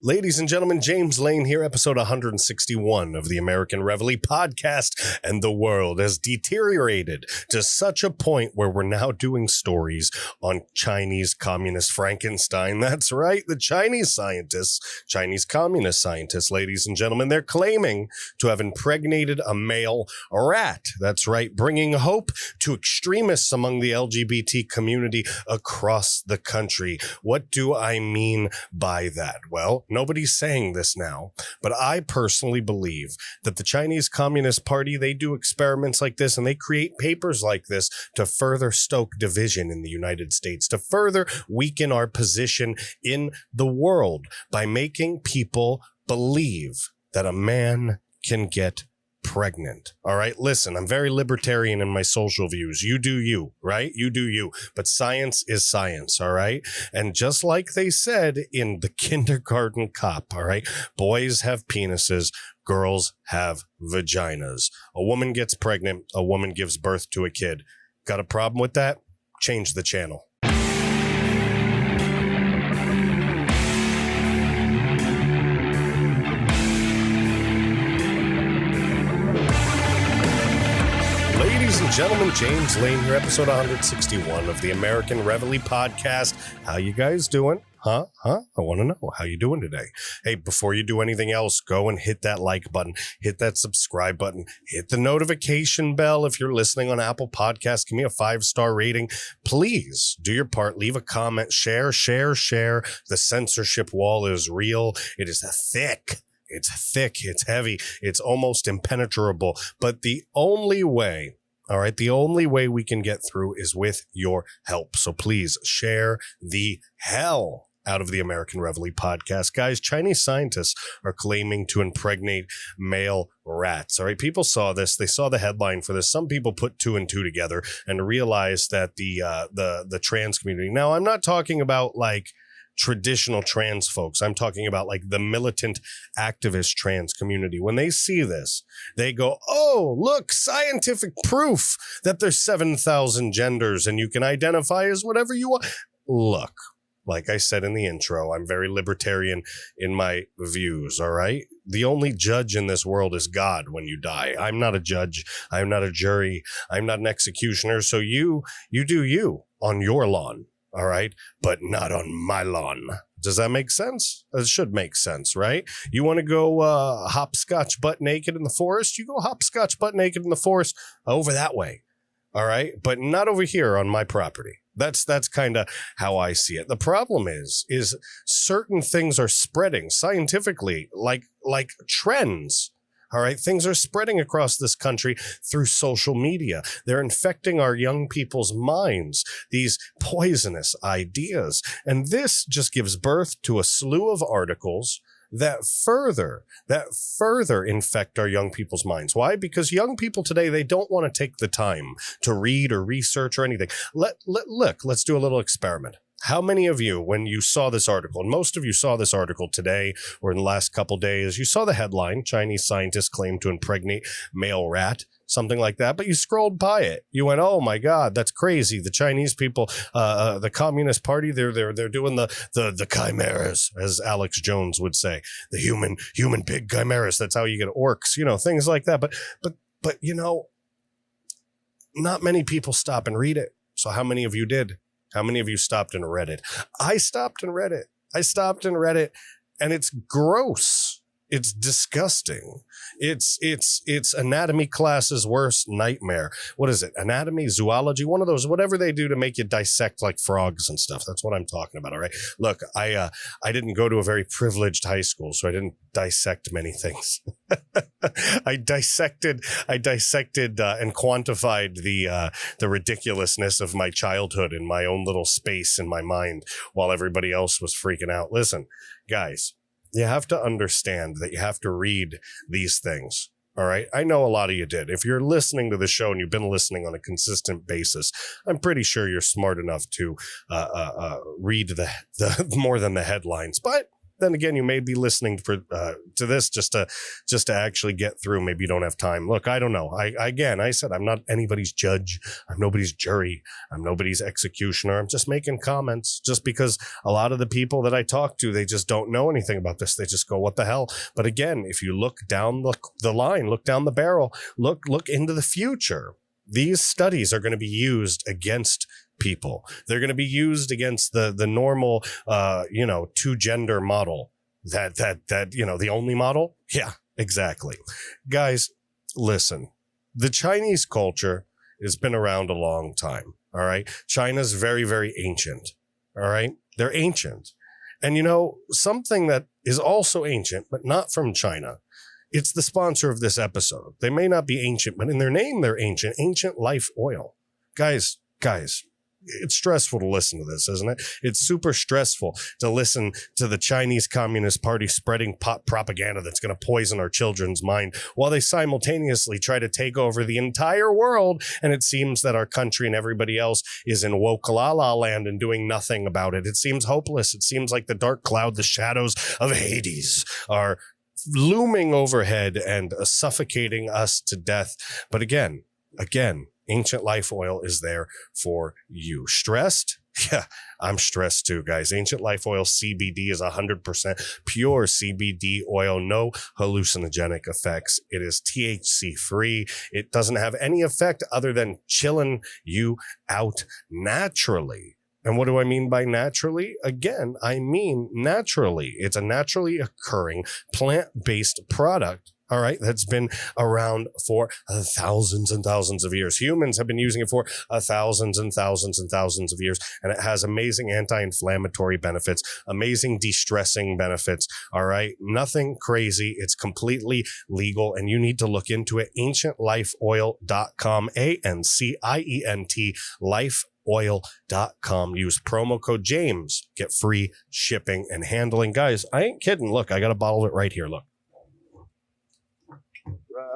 Ladies and gentlemen, James Lane here, episode 161 of the American Reveille Podcast, and the world has deteriorated to such a point where we're now doing stories on Chinese communist Franken-Science. That's right, the Chinese scientists, Chinese communist scientists, ladies and gentlemen, they're claiming to have impregnated a male rat. That's right, bringing hope to extremists among the LGBT community across the country. What do I mean by that? Well, nobody's saying this now, but I personally believe that the Chinese Communist Party, they do experiments like this and they create papers like this to further stoke division in the United States, to further weaken our position in the world by making people believe that a man can get pregnant. All right, listen, I'm very libertarian in my social views. You do you, right? You do you. But science is science, all right? And just like they said in the Kindergarten Cop, all right, boys have penises, girls have vaginas. A woman gets pregnant, a woman gives birth to a kid. Got a problem with that? Change the channel. Ladies and gentlemen, James Lane here, episode 161 of the American Reveille Podcast. How you guys doing? Huh? I want to know. How you doing today? Hey, before you do anything else, go and hit that like button, hit that subscribe button, hit the notification bell. If you're listening on Apple Podcasts, give me a 5-star rating. Please do your part. Leave a comment, share. The censorship wall is real. It is thick. It's thick. It's heavy. It's almost impenetrable. But the only way, all right, the only way we can get through is with your help. So please share the hell out of the American Reveille Podcast. Guys, Chinese scientists are claiming to impregnate male rats. All right, people saw this. They saw the headline for this. Some people put two and two together and realized that the trans community. Now, I'm not talking about like traditional trans folks. I'm talking about like the militant activist trans community. When they see this, they go, oh, look, scientific proof that there's 7,000 genders and you can identify as whatever you want. Look, like I said in the intro, I'm very libertarian in my views, all right? The only judge in this world is God when you die. I'm not a judge. I'm not a jury. I'm not an executioner. So you do you on your lawn. All right, but not on my lawn. Does that make sense? It should make sense, right? You want to go hopscotch butt naked in the forest? You go hopscotch butt naked in the forest over that way. All right, but not over here on my property. That's kind of how I see it. The problem is certain things are spreading scientifically, like trends. All right, things are spreading across this country through social media. They're infecting our young people's minds, these poisonous ideas. And this just gives birth to a slew of articles that further infect our young people's minds. Why? Because young people today, they don't want to take the time to read or research or anything. Let's do a little experiment. How many of you, when you saw this article, and most of you saw this article today or in the last couple days, you saw the headline, Chinese scientists claim to impregnate male rat, something like that, but you scrolled by it. You went, oh my God, that's crazy. The Chinese people, the Communist Party, they're doing the chimeras, as Alex Jones would say, the human pig chimeras. That's how you get orcs, things like that. But not many people stop and read it. So how many of you did? How many of you stopped and read it? I stopped and read it. And it's gross. It's disgusting. It's anatomy class's worst nightmare. What is it? Anatomy, zoology, one of those, whatever they do to make you dissect like frogs and stuff. That's what I'm talking about. All right. Look, I didn't go to a very privileged high school, so I didn't dissect many things. I dissected and quantified the ridiculousness of my childhood in my own little space in my mind while everybody else was freaking out. Listen, guys, you have to understand that you have to read these things. All right. I know a lot of you did. If you're listening to the show and you've been listening on a consistent basis, I'm pretty sure you're smart enough to read the more than the headlines. But Then again, you may be listening to this just to actually get through. Maybe you don't have time. Look, I don't know. I said, I'm not anybody's judge. I'm nobody's jury. I'm nobody's executioner. I'm just making comments just because a lot of the people that I talk to, they just don't know anything about this. They just go, what the hell? But again, if you look down the line, look down the barrel, look into the future, these studies are going to be used against people. They're going to be used against the normal, two gender model that, the only model. Yeah, exactly. Guys, listen, the Chinese culture has been around a long time. All right. China's very, very ancient. All right. They're ancient. And something that is also ancient, but not from China. It's the sponsor of this episode. They may not be ancient, but in their name, they're ancient. Ancient Life Oil. Guys, it's stressful to listen to this, isn't it? It's super stressful to listen to the Chinese Communist Party spreading propaganda that's going to poison our children's mind while they simultaneously try to take over the entire world. And it seems that our country and everybody else is in woke la la land and doing nothing about it. It seems hopeless. It seems like the dark cloud, the shadows of Hades are looming overhead and suffocating us to death. But again, Ancient Life Oil is there for you. Stressed? Yeah, I'm stressed too, guys. Ancient Life Oil CBD is 100% pure CBD oil, no hallucinogenic effects. It is THC free. It doesn't have any effect other than chilling you out naturally. And what do I mean by naturally? Again, I mean naturally. It's a naturally occurring plant-based product. All right, that's been around for thousands and thousands of years. Humans have been using it for thousands and thousands and thousands of years, and it has amazing anti-inflammatory benefits, amazing de-stressing benefits. All right, nothing crazy. It's completely legal, and you need to look into it. AncientLifeOil.com, ANCIENT, lifeoil.com. Use promo code James. Get free shipping and handling. Guys, I ain't kidding. Look, I got a bottle of it right here. Look.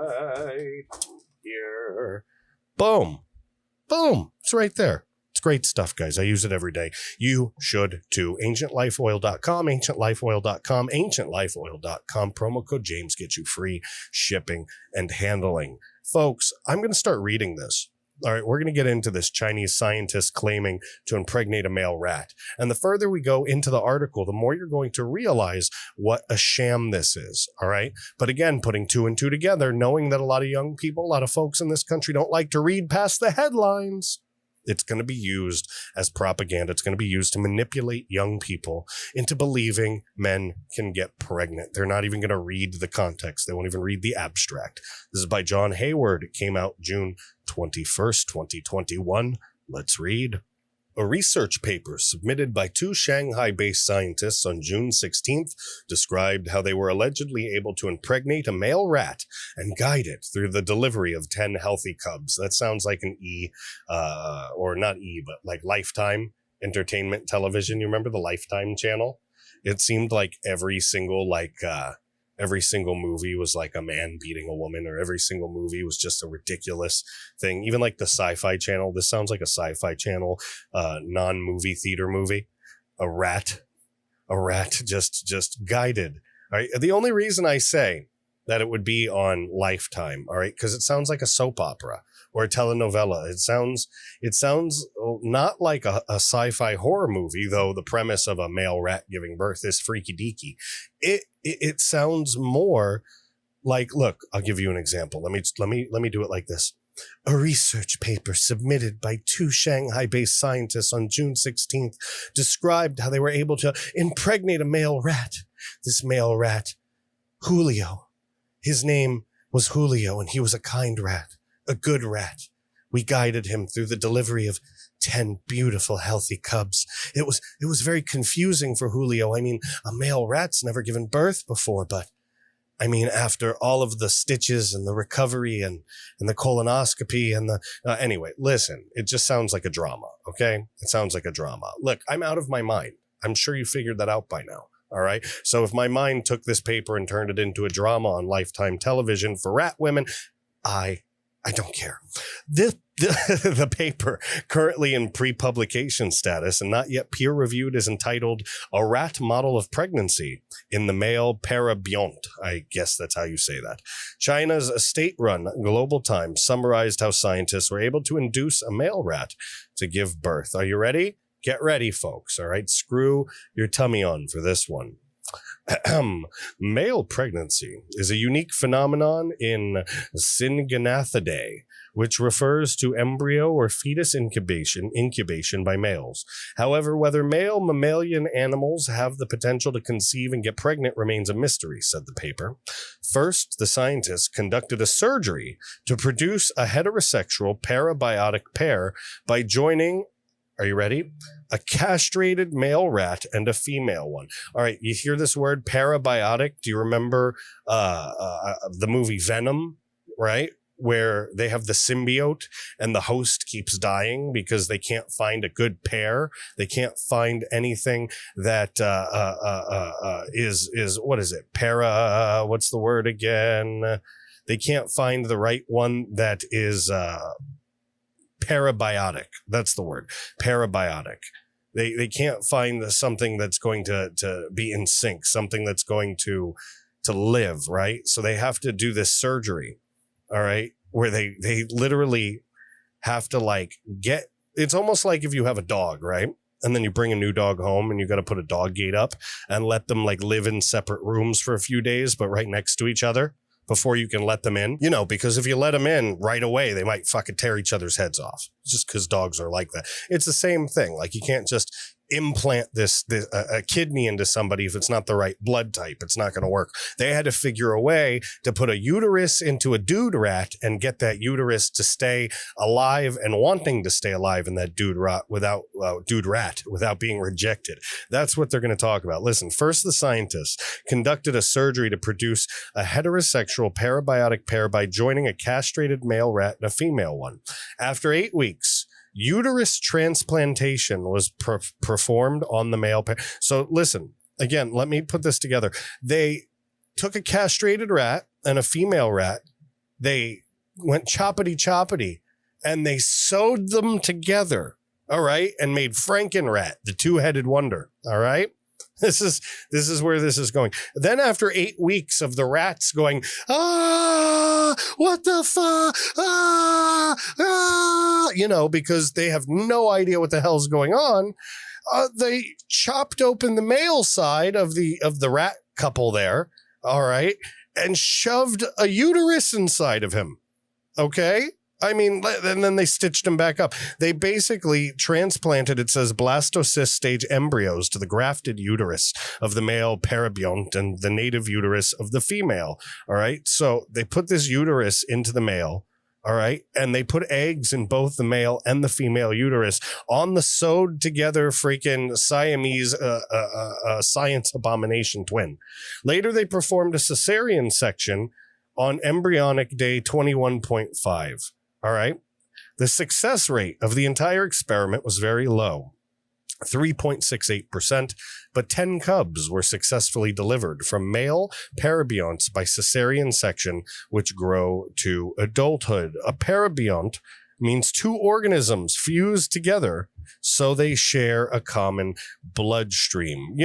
Right here. Boom. It's right there. It's great stuff, guys. I use it every day. You should too. AncientLifeOil.com, AncientLifeOil.com, AncientLifeOil.com. Promo code James gets you free shipping and handling. Folks, I'm going to start reading this. All right, we're going to get into this Chinese scientist claiming to impregnate a male rat. And the further we go into the article, the more you're going to realize what a sham this is. All right. But again, putting two and two together, knowing that a lot of young people, a lot of folks in this country don't like to read past the headlines. It's going to be used as propaganda. It's going to be used to manipulate young people into believing men can get pregnant. They're not even going to read the context. They won't even read the abstract. This is by John Hayward. It came out June 21st, 2021. Let's read. A research paper submitted by two Shanghai-based scientists on June 16th described how they were allegedly able to impregnate a male rat and guide it through the delivery of 10 healthy cubs. That sounds like an or not but like Lifetime Entertainment Television. You remember the Lifetime channel? It seemed like every single movie was like a man beating a woman, or every single movie was just a ridiculous thing. Even like the Sci-Fi Channel. This sounds like a Sci-Fi Channel, non-movie theater movie. A rat just guided. All right. The only reason I say that it would be on Lifetime, all right, because it sounds like a soap opera or a telenovela. It sounds not like a sci-fi horror movie, though the premise of a male rat giving birth is freaky deaky. It sounds more like, look, I'll give you an example. Let me do it like this. A research paper submitted by two Shanghai-based scientists on June 16th described how they were able to impregnate a male rat. This male rat, Julio. His name was Julio, and he was a kind rat, a good rat. We guided him through the delivery of 10 beautiful, healthy cubs. It was very confusing for Julio. I mean, a male rat's never given birth before, but I mean, after all of the stitches and the recovery and the colonoscopy and anyway, listen, it just sounds like a drama, okay? It sounds like a drama. Look, I'm out of my mind. I'm sure you figured that out by now. All right. So if my mind took this paper and turned it into a drama on Lifetime television for rat women, I I don't care. The paper, currently in pre-publication status and not yet peer-reviewed, is entitled "A Rat Model of Pregnancy in the Male Parabiont." I guess that's how you say that. China's state-run Global Times summarized how scientists were able to induce a male rat to give birth. Are you ready? Get ready, folks. All right, screw your tummy on for this one. Male pregnancy is a unique phenomenon in Syngenathidae, which refers to embryo or fetus incubation by males. However, whether male mammalian animals have the potential to conceive and get pregnant remains a mystery, said the paper. First, the scientists conducted a surgery to produce a heterosexual parabiotic pair by joining, are you ready? A castrated male rat and a female one. All right, you hear this word parabiotic? Do you remember the movie Venom, right? Where they have the symbiote and the host keeps dying because they can't find a good pair. They can't find anything that is what is it? What's the word again? They can't find the right one that is parabiotic. That's the word. Parabiotic. They can't find something that's going to be in sync, something that's going to live, right? So they have to do this surgery, all right, where they literally have to it's almost like if you have a dog, right? And then you bring a new dog home and you got to put a dog gate up and let them live in separate rooms for a few days, but right next to each other before you can let them in, because if you let them in right away, they might fucking tear each other's heads off just because dogs are like that. It's the same thing. Like, you can't just implant a kidney into somebody if it's not the right blood type. It's not going to work. They had to figure a way to put a uterus into a dude rat and get that uterus to stay alive and wanting to stay alive in that dude rat without being rejected. That's what they're going to talk about. Listen, first, the scientists conducted a surgery to produce a heterosexual parabiotic pair by joining a castrated male rat and a female one. After 8 weeks, uterus transplantation was performed on the male pair. So listen, again, let me put this together. They took a castrated rat and a female rat. They went choppity, and they sewed them together, all right, and made Franken-Rat, the two-headed wonder, all right? This is where this is going. Then after 8 weeks of the rats going, what the fuck? Because they have no idea what the hell's going on. They chopped open the male side of the rat couple there. All right. And shoved a uterus inside of him. Okay. I mean, and then they stitched him back up. They basically transplanted, it says, blastocyst stage embryos to the grafted uterus of the male parabiont and the native uterus of the female. All right. So they put this uterus into the male. All right. And they put eggs in both the male and the female uterus on the sewed together freaking Siamese science abomination twin. Later, they performed a cesarean section on embryonic day 21.5. All right. The success rate of the entire experiment was very low, 3.68%, but 10 cubs were successfully delivered from male parabionts by cesarean section, which grow to adulthood. A parabiont means two organisms fused together so they share a common bloodstream.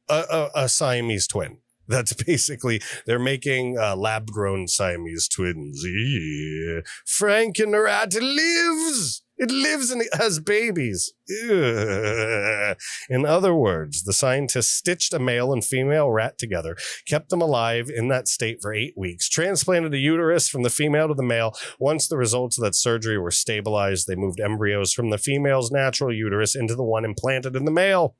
A Siamese twin. That's basically, they're making lab-grown Siamese twins. Yeah. Franken-Rat lives. It lives and it has babies. Ugh. In other words, the scientists stitched a male and female rat together, kept them alive in that state for 8 weeks, transplanted a uterus from the female to the male. Once the results of that surgery were stabilized, they moved embryos from the female's natural uterus into the one implanted in the male.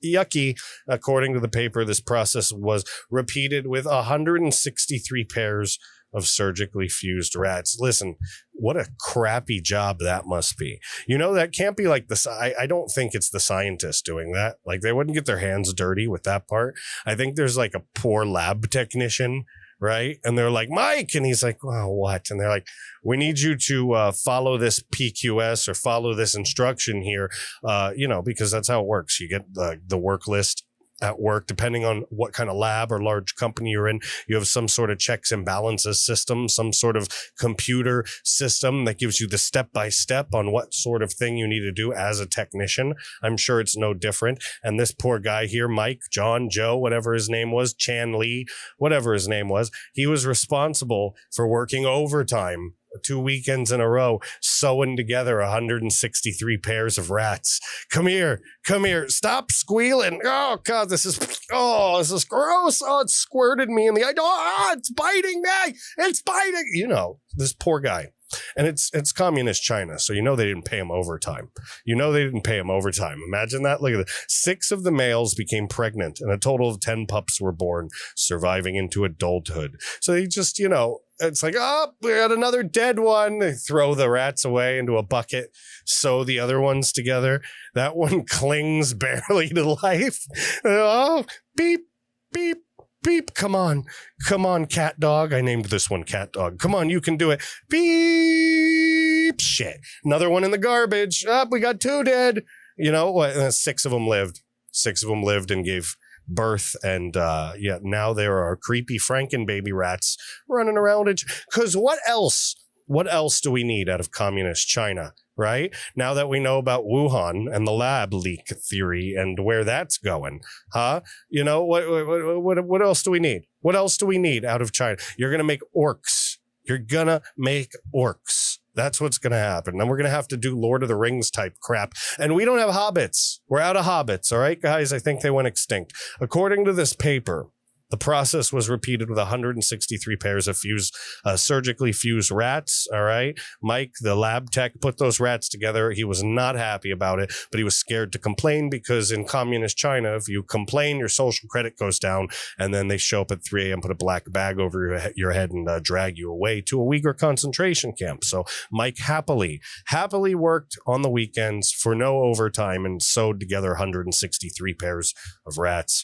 Yucky. According to the paper, this process was repeated with 163 pairs of surgically fused rats. Listen, what a crappy job that must be. That can't be like I don't think it's the scientists doing that. Like, they wouldn't get their hands dirty with that part. I think there's a poor lab technician, right? And they're like, Mike, and he's like, well, what? And they're like, we need you to follow this PQS or follow this instruction here, because that's how it works. You get the work list at work, depending on what kind of lab or large company you're in, you have some sort of checks and balances system, some sort of computer system that gives you the step-by-step on what sort of thing you need to do as a technician. I'm sure it's no different. And this poor guy here, Mike, John, Joe, whatever his name was, Chan Lee, whatever his name was, he was responsible for working overtime 2 weekends in a row, sewing together 163 pairs of rats. Come here, stop squealing. Oh God, this is gross. Oh, it squirted me in the eye. Oh, it's biting me. It's biting. You know, this poor guy. And it's communist China, so you know they didn't pay him overtime. Imagine that. Look at that. 6 of the males became pregnant, and a total of 10 pups were born, surviving into adulthood. So they just, you know, it's like, oh, we got another dead one. They throw the rats away into a bucket, sew the other ones together. That one clings barely to life. Oh, beep, beep. Beep, come on, cat dog. I named this one Cat Dog. Come on, you can do it. Beep, shit. Another one in the garbage. We got 2 dead. You know what? 6 of them lived. 6 of them lived and gave birth. And now there are creepy Franken baby rats running around. Because what else do we need out of communist China? Right? Now that we know about Wuhan and the lab leak theory and where that's going, huh? You know, what else do we need? What else do we need out of China? You're going to make orcs. That's what's going to happen. Then we're going to have to do Lord of the Rings type crap. And we don't have hobbits. We're out of hobbits. All right, guys, I think they went extinct. According to this paper, the process was repeated with 163 pairs of surgically fused rats. All right. Mike, the lab tech, put those rats together. He was not happy about it, but he was scared to complain because in communist China, if you complain, your social credit goes down, and then they show up at 3 a.m., put a black bag over your head and drag you away to a Uyghur concentration camp. So Mike happily worked on the weekends for no overtime and sewed together 163 pairs of rats.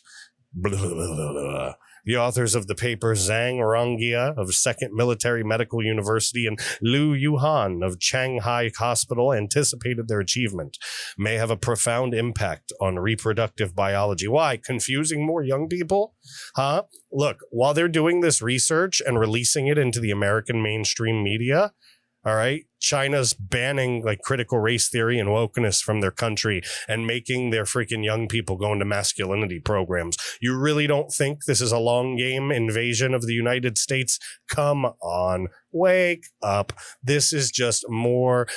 Blah, blah, blah, blah. The authors of the paper, Zhang Rongjia of Second Military Medical University and Liu Yuhan of Shanghai Hospital, anticipated their achievement may have a profound impact on reproductive biology. Why? Confusing more young people? Huh? Look, while they're doing this research and releasing it into the American mainstream media, all right, China's banning like critical race theory and wokeness from their country and making their freaking young people go into masculinity programs. You really don't think this is a long game invasion of the United States? Come on, wake up. This is just more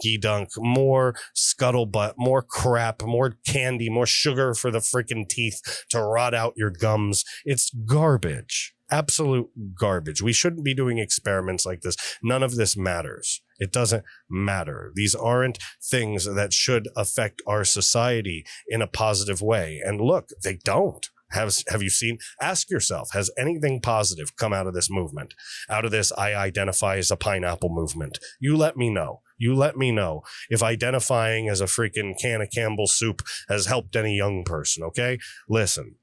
gee-dunk, more scuttlebutt, more crap, more candy, more sugar for the freaking teeth to rot out your gums. It's garbage. Absolute garbage. We shouldn't be doing experiments like this. None of this matters. It doesn't matter. These aren't things that should affect our society in a positive way. And look, they don't. Have you seen? Ask yourself, has anything positive come out of this movement? Out of this I identify as a pineapple movement? You let me know. You let me know if identifying as a freaking can of Campbell's soup has helped any young person, okay? Listen.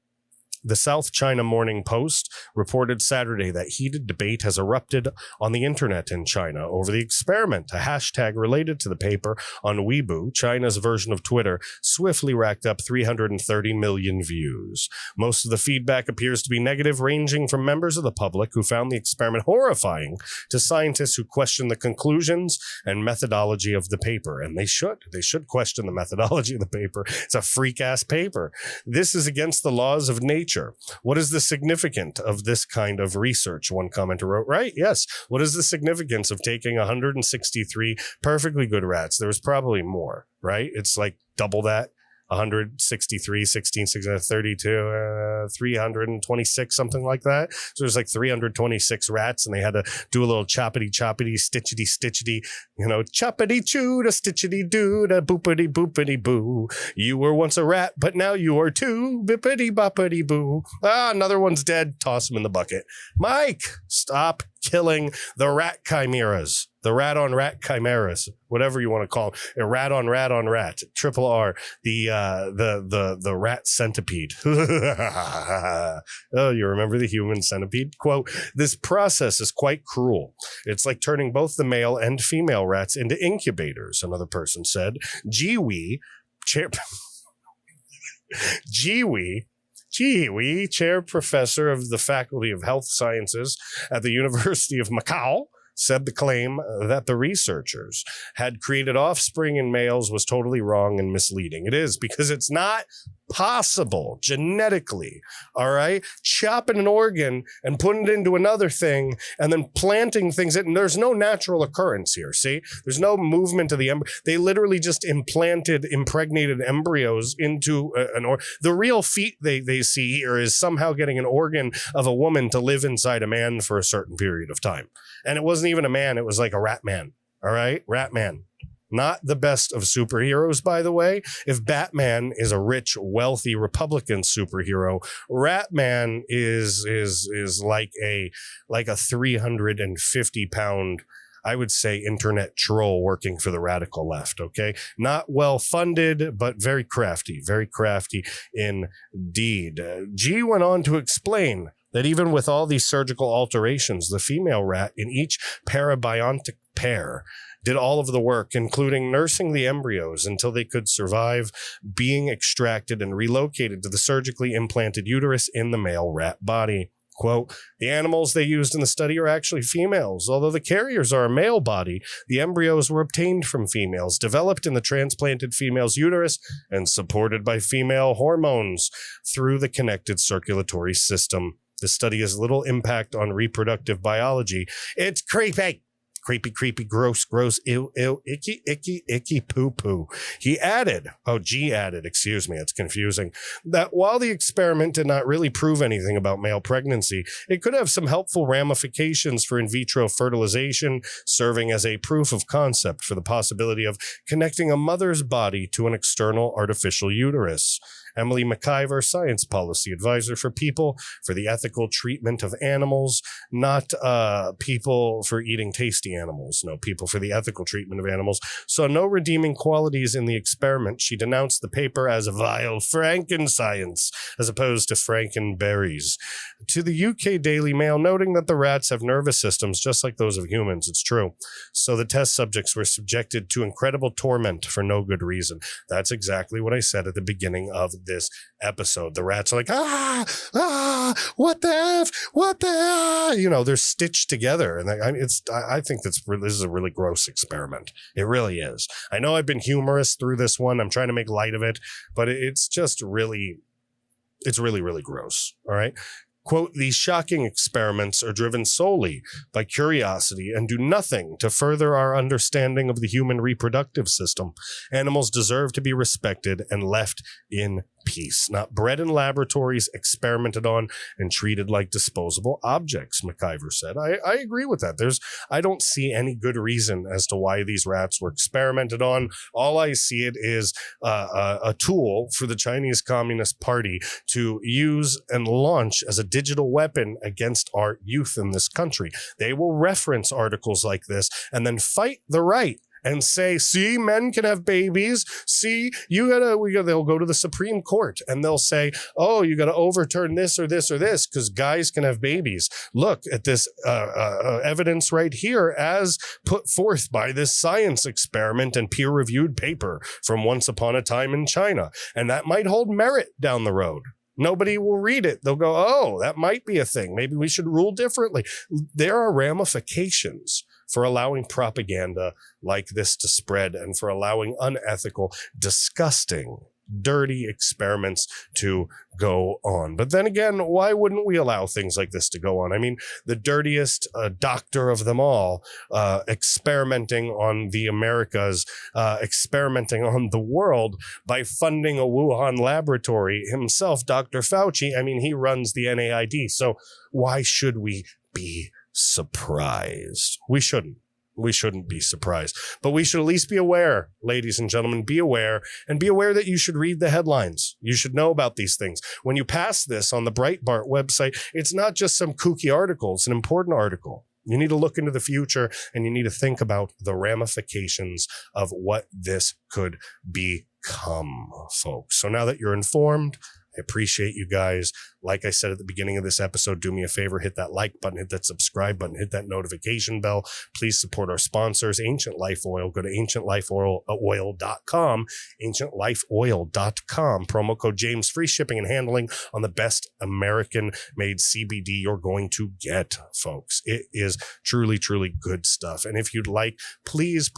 The South China Morning Post reported Saturday that heated debate has erupted on the internet in China over the experiment. A hashtag related to the paper on Weibo, China's version of Twitter, swiftly racked up 330 million views. Most of the feedback appears to be negative, ranging from members of the public who found the experiment horrifying to scientists who question the conclusions and methodology of the paper. And they should. They should question the methodology of the paper. It's a freak-ass paper. This is against the laws of nature. What is the significance of this kind of research? One commenter wrote, right? Yes. What is the significance of taking 163 perfectly good rats? There was probably more, right? It's like double that. 163, 16, 32, 326, something like that. So there's like 326 rats, and they had to do a little choppity, stitchity, choppity choo, da stitchity doo, da boopity boopity boo. You were once a rat, but now you are too. Bippity boppity boo. Another one's dead. Toss him in the bucket. Mike, stop killing the rat chimeras. The rat-on-rat chimeras, whatever you want to call it. A rat-on-rat-on-rat, triple R, the rat centipede. Oh, you remember the human centipede? Quote, this process is quite cruel. It's like turning both the male and female rats into incubators, another person said. Jiwi Ji Wei, chair professor of the Faculty of Health Sciences at the University of Macau, said the claim that the researchers had created offspring in males was totally wrong and misleading. It is, because it's not possible genetically, all right? Chopping an organ and putting it into another thing and then planting things in. There's no natural occurrence here, see? There's no movement of the embryo. They literally just impregnated embryos into the real feat they see here is somehow getting an organ of a woman to live inside a man for a certain period of time. And it wasn't even a man, it was like a rat man, all right? Rat man. Not the best of superheroes, by the way. If Batman is a rich, wealthy Republican superhero, Ratman is like a 350-pound, I would say, internet troll working for the radical left, okay? Not well funded, but very crafty indeed. G went on to explain that even with all these surgical alterations, the female rat in each parabiontic pair did all of the work, including nursing the embryos until they could survive being extracted and relocated to the surgically implanted uterus in the male rat body. Quote, the animals they used in the study are actually females. Although the carriers are a male body, the embryos were obtained from females, developed in the transplanted female's uterus, and supported by female hormones through the connected circulatory system. The study has little impact on reproductive biology. It's creepy. Creepy, gross, ew, icky, poo. He added, G added, excuse me, it's confusing, that while the experiment did not really prove anything about male pregnancy, it could have some helpful ramifications for in vitro fertilization, serving as a proof of concept for the possibility of connecting a mother's body to an external artificial uterus. Emily McIver, Science Policy Advisor for People for the Ethical Treatment of Animals, not people for eating tasty animals. No, people for the ethical treatment of animals. Saw no redeeming qualities in the experiment. She denounced the paper as vile Franken-Science, as opposed to Frankenberries. To the UK Daily Mail, noting that the rats have nervous systems just like those of humans. It's true. So the test subjects were subjected to incredible torment for no good reason. That's exactly what I said at the beginning of this episode. The rats are like, what the F? You know, they're stitched together. And I think this is a really gross experiment. It really is. I know I've been humorous through this one. I'm trying to make light of it, but it's just really, it's really, really gross. All right. Quote, these shocking experiments are driven solely by curiosity and do nothing to further our understanding of the human reproductive system. Animals deserve to be respected and left in peace, not bred in laboratories, experimented on, and treated like disposable objects, McIver said. I agree with that. I don't see any good reason as to why these rats were experimented on. All I see it is a tool for the Chinese Communist Party to use and launch as a digital weapon against our youth in this country. They will reference articles like this and then fight the right and say, see, men can have babies. See, they'll go to the Supreme Court and they'll say, oh, you got to overturn this or this or this because guys can have babies. Look at this evidence right here as put forth by this science experiment and peer-reviewed paper from once upon a time in China. And that might hold merit down the road. Nobody will read it. They'll go, oh, that might be a thing. Maybe we should rule differently. There are ramifications for allowing propaganda like this to spread and for allowing unethical, disgusting, dirty experiments to go on. But then again, why wouldn't we allow things like this to go on? I mean, the dirtiest doctor of them all, experimenting on the Americas, experimenting on the world by funding a Wuhan laboratory himself, Dr. Fauci. I mean, he runs the NIAID. So why should we be surprised? We shouldn't be surprised, but we should at least be aware, ladies and gentlemen, be aware, and be aware that you should read the headlines. You should know about these things. When you pass this on the Breitbart website, it's not just some kooky article. It's an important article. You need to look into the future and you need to think about the ramifications of what this could become, folks. So now that you're informed, I appreciate you guys. Like I said at the beginning of this episode, do me a favor, hit that like button, hit that subscribe button, hit that notification bell. Please support our sponsors, Ancient Life Oil. Go to ancientlifeoil.com, ancientlifeoil.com. Promo code James, free shipping and handling on the best American-made CBD you're going to get, folks. It is truly, truly good stuff. And if you'd like, please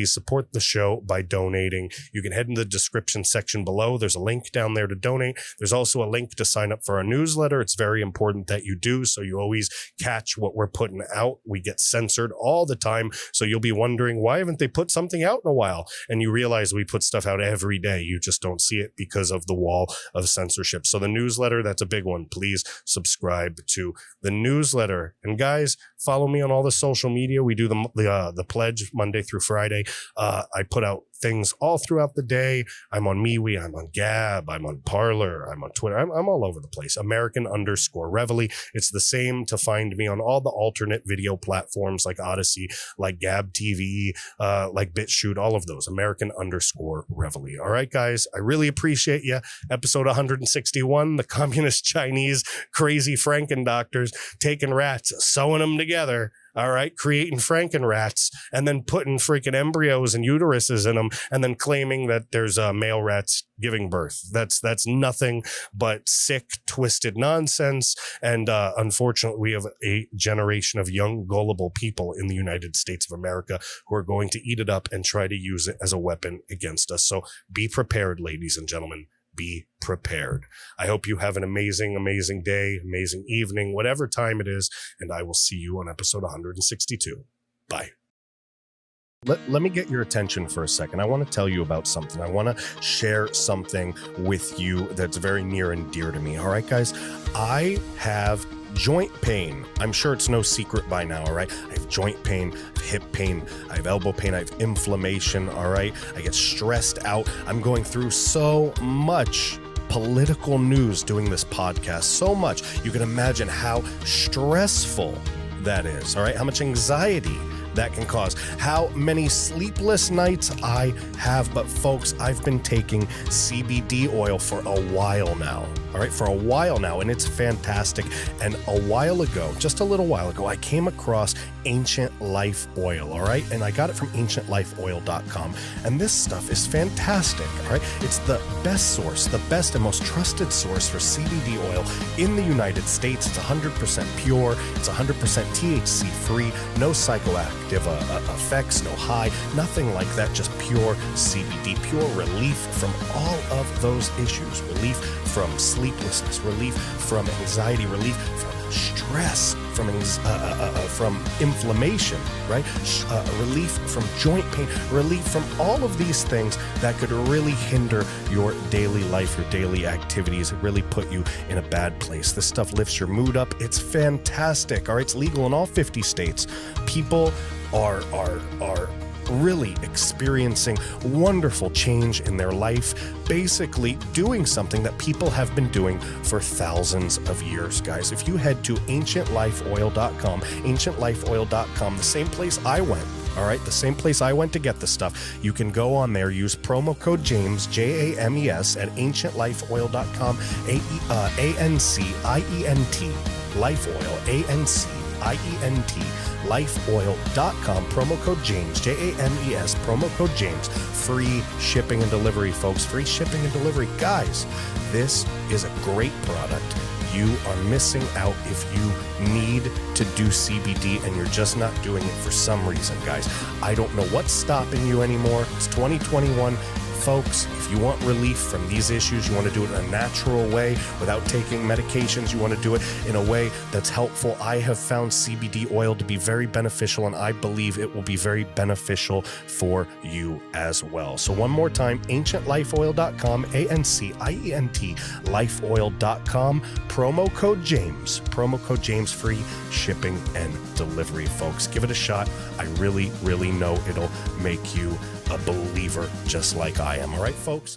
support the show by donating. You can head in the description section below. There's a link down there to donate. There's also a link to sign up for our newsletter. It's very important that you do, so you always catch what we're putting out. We get censored all the time, so you'll be wondering, why haven't they put something out in a while? And you realize we put stuff out every day. You just don't see it because of the wall of censorship. So the newsletter, that's a big one. Please subscribe to the newsletter. And guys, follow me on all the social media. We do the pledge Monday through Friday. I put out things all throughout the day. I'm on MeWe, I'm on Gab, I'm on Parler, I'm on Twitter. I'm all over the place. American_Reveille. It's the same to find me on all the alternate video platforms like Odyssey, like Gab TV, like BitChute, all of those. American_Reveille. All right, guys, I really appreciate you. Episode 161, the communist Chinese crazy Franken doctors taking rats, sewing them together. All right, creating Franken rats and then putting freaking embryos and uteruses in them and then claiming that there's male rats giving birth. That's nothing but sick, twisted nonsense. And unfortunately, we have a generation of young, gullible people in the United States of America who are going to eat it up and try to use it as a weapon against us. So be prepared, ladies and gentlemen. Be prepared. I hope you have an amazing, amazing day, amazing evening, whatever time it is, and I will see you on episode 162. Bye. Let me get your attention for a second. I want to tell you about something. I want to share something with you that's very near and dear to me. All right, guys? I have joint pain. I'm sure it's no secret by now, all right? I have joint pain, hip pain, I have elbow pain, I have inflammation, all right? I get stressed out. I'm going through so much political news doing this podcast, so much. You can imagine how stressful that is, all right? How much anxiety that can cause, how many sleepless nights I have. But folks, I've been taking CBD oil for a while now. All right, for a while now, and it's fantastic. And a while ago, just a little while ago, I came across Ancient Life Oil, all right? And I got it from ancientlifeoil.com. And this stuff is fantastic, all right? It's the best source, the best and most trusted source for CBD oil in the United States. It's 100% pure. It's 100% THC free, no psychoactive effects, no high, nothing like that, just pure CBD, pure relief from all of those issues, relief from sleeplessness, relief from anxiety, relief from stress, from inflammation, right? Relief from joint pain, relief from all of these things that could really hinder your daily life, your daily activities, really put you in a bad place. This stuff lifts your mood up. It's fantastic. All right, it's legal in all 50 states. People are really experiencing wonderful change in their life, basically doing something that people have been doing for thousands of years, guys. If you head to ancientlifeoil.com, ancientlifeoil.com, the same place I went, all right, the same place I went to get the stuff, you can go on there, use promo code James, James, at ancientlifeoil.com, ANCIENT, Life Oil, ANCIENT, lifeoil.com, promo code James, James, promo code James, free shipping and delivery, folks, free shipping and delivery. Guys, this is a great product. You are missing out if you need to do CBD and you're just not doing it for some reason, guys. I don't know what's stopping you anymore. It's 2021. Folks, if you want relief from these issues, you want to do it in a natural way without taking medications, you want to do it in a way that's helpful. I have found CBD oil to be very beneficial, and I believe it will be very beneficial for you as well. So one more time, ancientlifeoil.com, ANCIENT, lifeoil.com, promo code James, free shipping and delivery, folks. Give it a shot. I really, really know it'll make you a believer just like I am. All right, folks?